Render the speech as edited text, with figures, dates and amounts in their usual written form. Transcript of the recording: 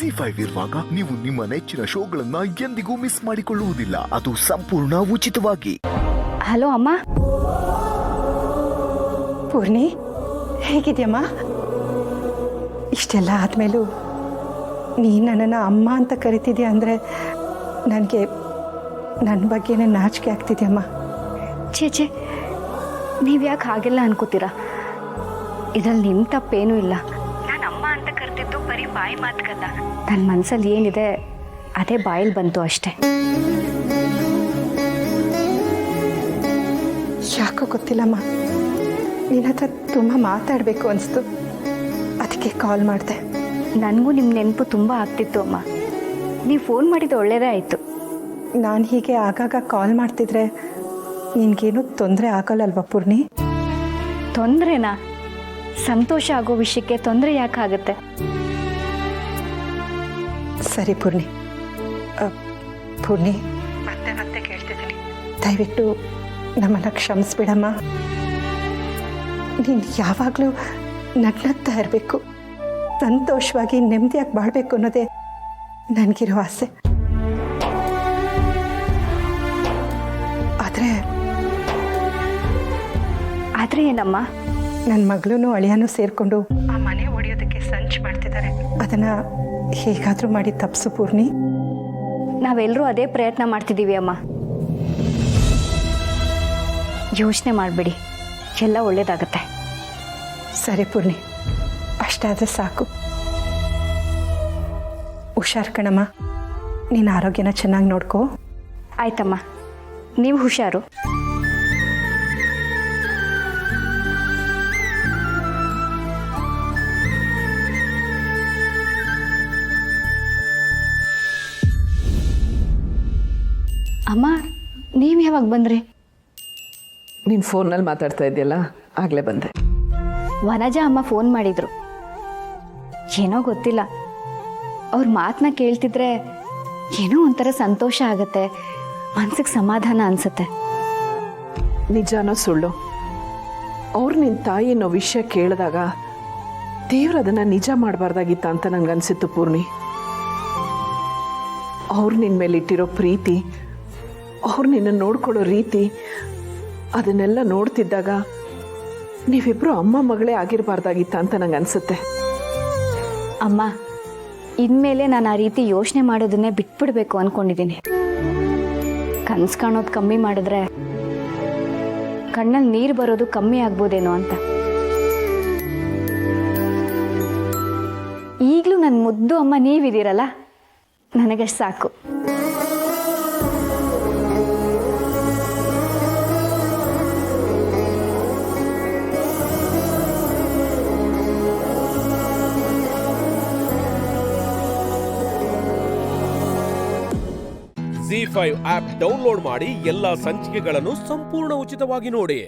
ಜಿ5 ಇರುವಾಗ ನೀವು ನಿಮ್ಮ ನೆಚ್ಚಿನ ಶೋಗಳನ್ನ ಎಂದಿಗೂ ಮಿಸ್ ಮಾಡಿಕೊಳ್ಳುವುದಿಲ್ಲ. ಅದು ಸಂಪೂರ್ಣ ಉಚಿತವಾಗಿ. ಹಲೋ ಅಮ್ಮ. ಪೂರ್ಣಿ, ಹೇಗಿದ್ಯಮ್ಮ? ಇಷ್ಟೆಲ್ಲ ಆದಮೇಲೂ ನೀನು ನನ್ನನ್ನು ಅಮ್ಮ ಅಂತ ಕರಿತಿದ್ಯಾ ಅಂದರೆ ನನಗೆ ನನ್ನ ಬಗ್ಗೆನೇ ನಾಚಿಕೆ ಆಗ್ತಿದ್ಯಮ್ಮ. ಛೇ, ನೀವು ಯಾಕೆ ಹಾಗೆಲ್ಲ ಅನ್ಕೋತೀರಾ? ಇದರಲ್ಲಿ ನಿಮ್ಮ ತಪ್ಪೇನೂ ಇಲ್ಲ. ನಾನು ಅಮ್ಮ ಅಂತ ಕರೆದಿದ್ದು ಬರೀ ಬಾಯಿ ಮಾತುಕಲ್ಲ. ನನ್ನ ಮನಸ್ಸಲ್ಲಿ ಏನಿದೆ ಅದೇ ಬಾಯಲ್ಲಿ ಬಂತು ಅಷ್ಟೇ. ಯಾಕೋ ಗೊತ್ತಿಲ್ಲಮ್ಮ, ನಿನ್ನ ಹತ್ರ ತುಂಬ ಮಾತಾಡಬೇಕು ಅನಿಸ್ತು, ಅದಕ್ಕೆ ಕಾಲ್ ಮಾಡಿದೆ. ನನಗೂ ನಿಮ್ಮ ನೆನಪು ತುಂಬ ಆಗ್ತಿತ್ತು ಅಮ್ಮ. ನೀವು ಫೋನ್ ಮಾಡಿದ್ದು ಒಳ್ಳೆಯದೇ ಆಯಿತು. ನಾನು ಹೀಗೆ ಆಗಾಗ ಕಾಲ್ ಮಾಡ್ತಿದ್ರೆ ನಿನಗೇನು ತೊಂದರೆ ಆಗೋಲ್ಲಲ್ವ ಪೂರ್ಣಿ? ತೊಂದರೆನಾ? ಸಂತೋಷ ಆಗೋ ವಿಷಯಕ್ಕೆ ತೊಂದರೆ ಯಾಕಾಗುತ್ತೆ? ಸರಿ ಪೂರ್ಣಿ, ಮತ್ತೆ ಕೇಳ್ತಿದ್ದೀನಿ, ದಯವಿಟ್ಟು ನಮ್ಮನ್ನು ಕ್ಷಮಿಸ್ಬಿಡಮ್ಮ. ನೀನು ಯಾವಾಗಲೂ ನಗ್ನಗ್ತಾ ಇರಬೇಕು, ಸಂತೋಷವಾಗಿ ನೆಮ್ಮದಿಯಾಗಿ ಬಾಳಬೇಕು ಅನ್ನೋದೇ ನನಗಿರೋ ಆಸೆ. ಆದರೆ ಏನಮ್ಮ? ನನ್ನ ಮಗಳೂ ಅಳಿಯಾನೂ ಸೇರಿಕೊಂಡು ಆ ಮನೆ ಒಡೆಯೋದಕ್ಕೆ ಸಂಚು ಮಾಡ್ತಿದ್ದಾರೆ. ಅದನ್ನು ಹೇಗಾದರೂ ಮಾಡಿ ತಪ್ಪಿಸು ಪೂರ್ಣಿ. ನಾವೆಲ್ಲರೂ ಅದೇ ಪ್ರಯತ್ನ ಮಾಡ್ತಿದ್ದೀವಿ ಅಮ್ಮ. ಯೋಚನೆ ಮಾಡಬೇಡಿ, ಎಲ್ಲ ಒಳ್ಳೇದಾಗತ್ತೆ. ಸರಿ ಪೂರ್ಣಿ, ಅಷ್ಟಾದರೆ ಸಾಕು. ಹುಷಾರು ಕಣಮ್ಮ, ನೀನು ಆರೋಗ್ಯನ ಚೆನ್ನಾಗಿ ನೋಡ್ಕೋ. ಆಯ್ತಮ್ಮ, ನೀವು ಹುಷಾರು. ಅಮ್ಮ, ನೀವು ಯಾವಾಗ ಬಂದ್ರಿ? ನೀನು ಫೋನಲ್ಲಿ ಮಾತಾಡ್ತಾ ಇದೆಯಲ್ಲ, ಆಗಲೇ ಬಂದೆ. ವನಜಾ ಅಮ್ಮ ಫೋನ್ ಮಾಡಿದ್ರು. ಏನೋ ಗೊತ್ತಿಲ್ಲ, ಅವ್ರ ಮಾತನ್ನ ಕೇಳ್ತಿದ್ರೆ ಏನೋ ಒಂಥರ ಸಂತೋಷ ಆಗತ್ತೆ, ಮನ್ಸಿಗೆ ಸಮಾಧಾನ ಅನ್ಸುತ್ತೆ. ನಿಜಾನೋ ಸುಳ್ಳು, ಅವ್ರು ನಿನ್ನ ತಾಯಿ ಅನ್ನೋ ವಿಷಯ ಕೇಳಿದಾಗ ದೇವ್ರು ಅದನ್ನು ನಿಜ ಮಾಡಬಾರ್ದಾಗಿತ್ತ ಅಂತ ನಂಗೆ ಅನಿಸಿತ್ತು ಪೂರ್ಣಿ. ಅವ್ರು ನಿನ್ನ ಮೇಲೆ ಇಟ್ಟಿರೋ ಪ್ರೀತಿ, ಅವ್ರು ನಿನ್ನ ನೋಡ್ಕೊಳ್ಳೋ ರೀತಿ, ಅದನ್ನೆಲ್ಲ ನೋಡ್ತಿದ್ದಾಗ ನೀವಿಬ್ಬರು ಅಮ್ಮ ಮಗಳೇ ಆಗಿರಬಾರ್ದಾಗಿತ್ತ ಅಂತ ನಂಗೆ ಅನಿಸುತ್ತೆ. ಅಮ್ಮ, ಇನ್ಮೇಲೆ ನಾನು ಆ ರೀತಿ ಯೋಚನೆ ಮಾಡೋದನ್ನೇ ಬಿಟ್ಬಿಡ್ಬೇಕು ಅಂದ್ಕೊಂಡಿದ್ದೀನಿ. ಕನಸು ಕಾಣೋದು ಕಮ್ಮಿ ಮಾಡಿದ್ರೆ ಕಣ್ಣಲ್ಲಿ ನೀರು ಬರೋದು ಕಮ್ಮಿ ಆಗ್ಬೋದೇನೋ ಅಂತ. ಈಗಲೂ ನನ್ನ ಮುದ್ದು ಅಮ್ಮ ನೀವಿದ್ದೀರಲ್ಲ, ನನಗಷ್ಟು ಸಾಕು. ಜಿ5 ಆಪ್ ಡೌನ್ಲೋಡ್ ಮಾಡಿ ಎಲ್ಲಾ ಸಂಚಿಕೆಗಳನ್ನು ಸಂಪೂರ್ಣ ಉಚಿತವಾಗಿ ನೋಡಿ.